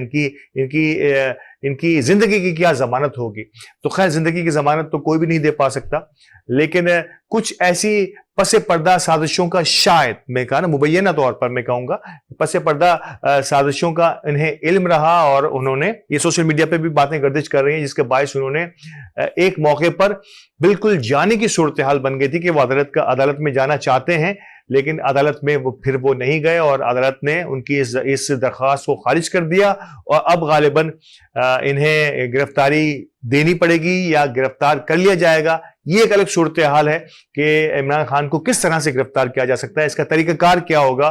इनकी जिंदगी की क्या जमानत होगी? तो खैर जिंदगी की जमानत तो कोई भी नहीं दे पा सकता, लेकिन कुछ ऐसी पसे पर्दा साजिशों का, शायद मैं कहा ना मुबैना तौर पर मैं कहूंगा पसे पर्दा साजिशों का इन्हें इल्म रहा और उन्होंने ये सोशल मीडिया पे भी बातें गर्दिश कर रही हैं, जिसके बायस उन्होंने एक मौके पर बिल्कुल जाने की सूरत हाल बन गई थी कि वो अदालत में जाना चाहते हैं, लेकिन अदालत में वो नहीं गए और अदालत ने उनकी इस दरख्वास्त को खारिज कर दिया और अब गालिबन इन्हें गिरफ्तारी देनी पड़ेगी या गिरफ्तार कर लिया जाएगा। ये एक अलग सूरत हाल है कि इमरान खान को किस तरह से गिरफ्तार किया जा सकता है, इसका तरीकाकार क्या होगा,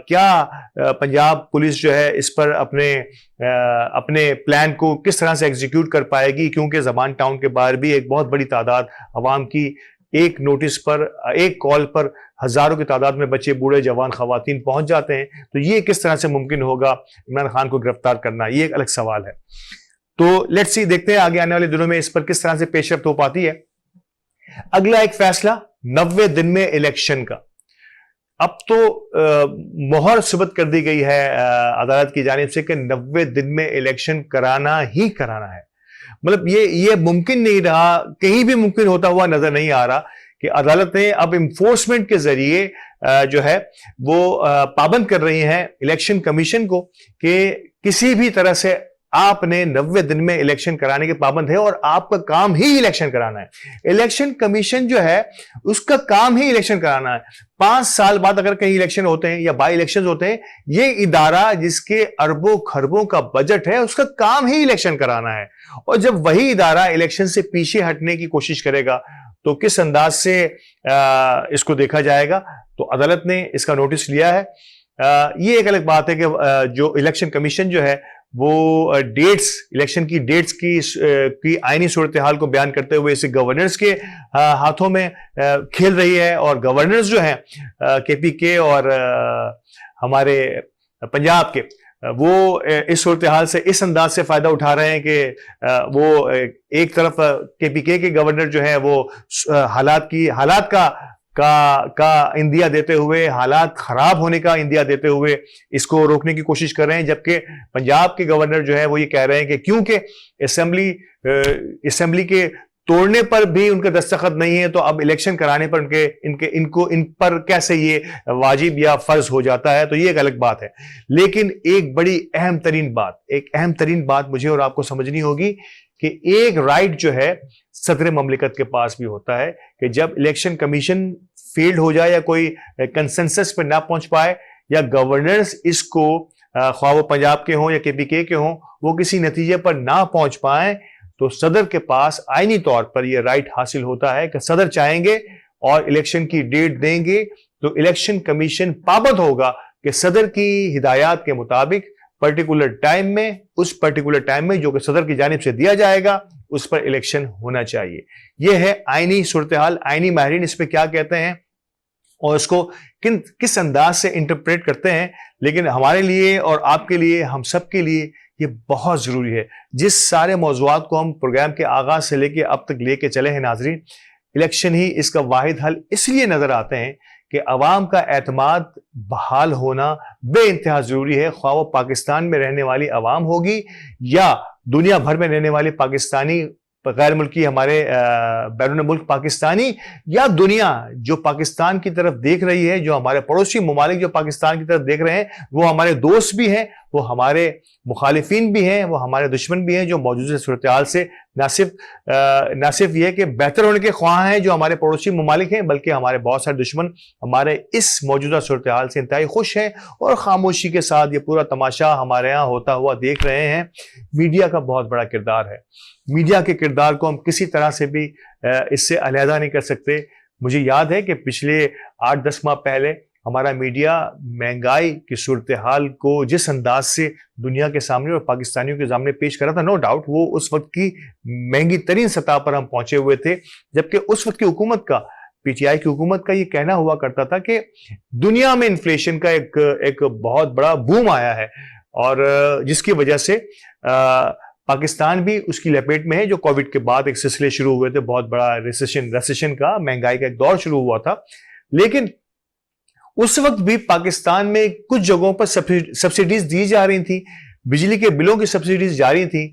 क्या पंजाब पुलिस जो है इस पर अपने प्लान को किस तरह से एग्जीक्यूट कर पाएगी, क्योंकि जमान टाउन के बाहर भी एक बहुत बड़ी तादाद अवाम की एक नोटिस पर, एक कॉल पर हजारों की तादाद में बच्चे, बूढ़े, जवान, खवातीन पहुंच जाते हैं। तो ये किस तरह से मुमकिन होगा इमरान खान को गिरफ्तार करना, ये एक अलग सवाल है। तो लेट्स सी, देखते हैं आगे आने वाले दिनों में इस पर किस तरह से पेशरफ्त हो पाती है। अगला एक फैसला 90 दिन में इलेक्शन का। अब तो मोहर सुबत कर दी गई है अदालत की जानिब से कि 90 दिन में इलेक्शन कराना ही कराना है। मतलब ये मुमकिन नहीं रहा, कहीं भी मुमकिन होता हुआ नजर नहीं आ रहा कि अदालत ने अब इन्फोर्समेंट के जरिए जो है वो पाबंद कर रही हैं इलेक्शन कमीशन को कि किसी भी तरह से आपने 90 दिन में इलेक्शन कराने के पाबंद है और आपका काम ही इलेक्शन कराना है। इलेक्शन कमीशन जो है उसका काम ही इलेक्शन कराना है। 5 साल बाद अगर कहीं इलेक्शन होते हैं या बाई इलेक्शन होते हैं, ये इदारा जिसके अरबों खरबों का बजट है उसका काम ही इलेक्शन कराना है। और जब वही इदारा इलेक्शन से पीछे हटने की कोशिश करेगा तो किस अंदाज से इसको देखा जाएगा। तो अदालत ने इसका नोटिस लिया है। ये एक अलग बात है कि जो इलेक्शन कमीशन जो है वो डेट्स, इलेक्शन की डेट्स की आईनी सूरत हाल को बयान करते हुए इसे गवर्नर्स के हाथों में खेल रही है। और गवर्नर्स जो हैं केपीके और हमारे पंजाब के, वो इस सूरत हाल से इस अंदाज से फायदा उठा रहे हैं कि वो एक तरफ केपीके के गवर्नर जो है वो हालात का इंदिया देते हुए, हालात खराब होने का इंदिया देते हुए इसको रोकने की कोशिश कर रहे हैं, जबकि पंजाब के गवर्नर जो है वो ये कह रहे हैं कि क्योंकि असेंबली के तोड़ने पर भी उनका दस्तखत नहीं है तो अब इलेक्शन कराने पर इन पर कैसे ये वाजिब या फर्ज हो जाता है। तो ये एक अलग बात है। लेकिन एक बड़ी अहम तरीन बात मुझे और आपको समझनी होगी कि एक राइट जो है सदर ममलिकत के पास भी होता है कि जब इलेक्शन कमीशन फेल्ड हो जाए या कोई कंसेंसस पर ना पहुंच पाए या गवर्नर्स इसको ख्वाह वो पंजाब के हों या केपीके के हों वो किसी नतीजे पर ना पहुंच पाए, तो सदर के पास आईनी तौर पर यह राइट हासिल होता है कि सदर चाहेंगे और इलेक्शन की डेट देंगे तो इलेक्शन कमीशन पाबंद होगा कि सदर की हिदायत के मुताबिक पर्टिकुलर टाइम में जो कि सदर की जानिब से दिया जाएगा उस पर इलेक्शन होना चाहिए। यह है आईनी सूरत हाल। आईनी माहिरीन इस पर क्या कहते हैं और इसको किस अंदाज से इंटरप्रेट करते हैं, लेकिन हमारे लिए और आपके लिए, हम सब के लिए ये बहुत जरूरी है। जिस सारे मौज़ूआत को हम प्रोग्राम के आगाज से लेके अब तक लेके चले हैं नाजरीन, इलेक्शन ही इसका वाहिद हल इसलिए नजर आते हैं कि अवाम का एतमाद बहाल होना बेइंतहा जरूरी है, ख्वाह वो पाकिस्तान में रहने वाली अवाम होगी या दुनिया भर में रहने वाले पाकिस्तानी, गैर मुल्की हमारे बैरून मुल्क पाकिस्तानी, या दुनिया जो पाकिस्तान की तरफ देख रही है, जो हमारे पड़ोसी ममालिक जो पाकिस्तान की तरफ देख रहे हैं, वो हमारे दोस्त भी हैं, वो हमारे मुखालिफिन भी हैं, वो हमारे दुश्मन भी हैं, जो मौजूदा सूरत हाल से ना सिर्फ ये कि बेहतर होने के ख्वाह हैं जो हमारे पड़ोसी ममालिक हैं, बल्कि हमारे बहुत सारे दुश्मन हमारे इस मौजूदा सूरत हाल से इंतहाई खुश हैं और खामोशी के साथ ये पूरा तमाशा हमारे यहाँ होता हुआ देख रहे हैं। मीडिया का बहुत बड़ा किरदार है। मीडिया के किरदार को हम किसी तरह से भी इससे अलहदा नहीं कर सकते। मुझे याद है कि पिछले 8-10 माह पहले हमारा मीडिया महंगाई की सूरत हाल को जिस अंदाज से दुनिया के सामने और पाकिस्तानियों के सामने पेश करा था, नो डाउट वो उस वक्त की महंगी तरीन सतह पर हम पहुंचे हुए थे, जबकि उस वक्त की हुकूमत का, पीटीआई की हुकूमत का ये कहना हुआ करता था कि दुनिया में इन्फ्लेशन का एक बहुत बड़ा बूम आया है और जिसकी वजह से पाकिस्तान भी उसकी लपेट में है। जो कोविड के बाद एक सिलसिले शुरू हुए थे, बहुत बड़ा रिसेशन का, महंगाई का एक दौर शुरू हुआ था, लेकिन उस वक्त भी पाकिस्तान में कुछ जगहों पर सब्सिडीज दी जा रही थी, बिजली के बिलों की सब्सिडीज जारी थी,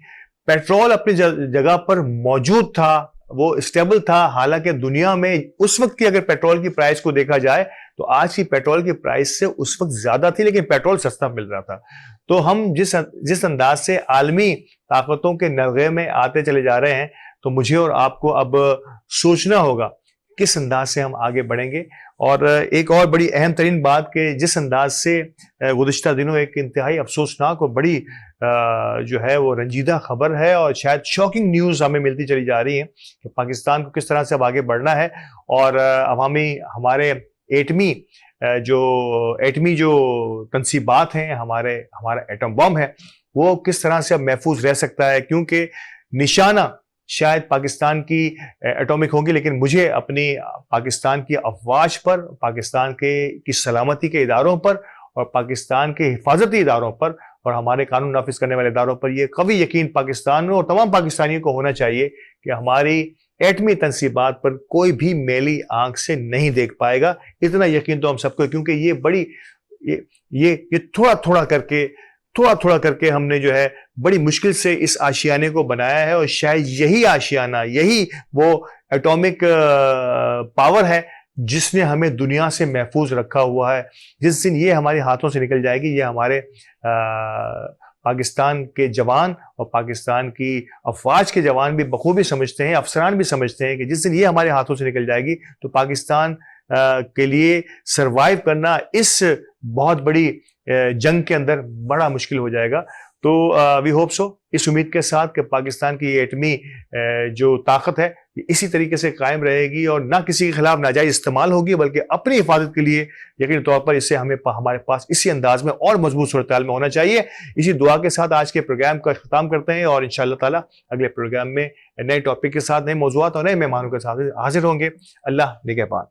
पेट्रोल अपनी जगह पर मौजूद था, वो स्टेबल था। हालांकि दुनिया में उस वक्त की अगर पेट्रोल की प्राइस को देखा जाए तो आज की पेट्रोल की प्राइस से उस वक्त ज्यादा थी, लेकिन पेट्रोल सस्ता मिल रहा था। तो हम जिस अंदाज से आलमी ताकतों के नलगे में आते चले जा रहे हैं, तो मुझे और आपको अब सोचना होगा किस अंदाज से हम आगे बढ़ेंगे। और एक और बड़ी अहम तरीन बात कि जिस अंदाज से गुज़िश्ता दिनों एक इंतहाई अफसोसनाक और बड़ी जो है वो रंजीदा खबर है और शायद शॉकिंग न्यूज़ हमें मिलती चली जा रही है कि पाकिस्तान को किस तरह से अब आगे बढ़ना है और हमारे एटमी जो तनसीबात हैं, हमारा एटम बम है, वो किस तरह से अब महफूज रह सकता है, क्योंकि निशाना शायद पाकिस्तान की एटॉमिक होंगी, लेकिन मुझे अपनी पाकिस्तान की अफवाज पर, पाकिस्तान की सलामती के इदारों पर और पाकिस्तान के हिफाजती इदारों पर और हमारे कानून नाफिज करने वाले इदारों पर यह कवी यकीन पाकिस्तान में और तमाम पाकिस्तानियों को होना चाहिए कि हमारी एटमी तनसीबात पर कोई भी मैली आंख से नहीं देख पाएगा। इतना यकीन तो हम सबको, क्योंकि ये थोड़ा थोड़ा करके थोड़ा थोड़ा करके हमने जो है बड़ी मुश्किल से इस आशियाने को बनाया है, और शायद यही आशियाना, यही वो एटॉमिक पावर है जिसने हमें दुनिया से महफूज रखा हुआ है। जिस दिन ये हमारे हाथों से निकल जाएगी, ये हमारे पाकिस्तान के जवान और पाकिस्तान की अफवाज के जवान भी बखूबी समझते हैं, अफसरान भी समझते हैं कि जिस दिन ये हमारे हाथों से निकल जाएगी तो पाकिस्तान के लिए सरवाइव करना इस बहुत बड़ी जंग के अंदर बड़ा मुश्किल हो जाएगा। तो वी होप सो, इस उम्मीद के साथ कि पाकिस्तान की एटमी जो ताकत है इसी तरीके से कायम रहेगी और ना किसी के खिलाफ नाजायज इस्तेमाल होगी, बल्कि अपनी हिफाजत के लिए यकीनी तौर पर इससे हमें हमारे पास इसी अंदाज में और मजबूत सूरत-ए-हाल में होना चाहिए। इसी दुआ के साथ आज के प्रोग्राम का अख्ताम करते हैं और इंशाअल्लाह ताला अगले प्रोग्राम में नए टॉपिक के साथ, नए मौज़ूआत और नए मेहमानों के साथ हाजिर होंगे। अल्लाह निगहबान।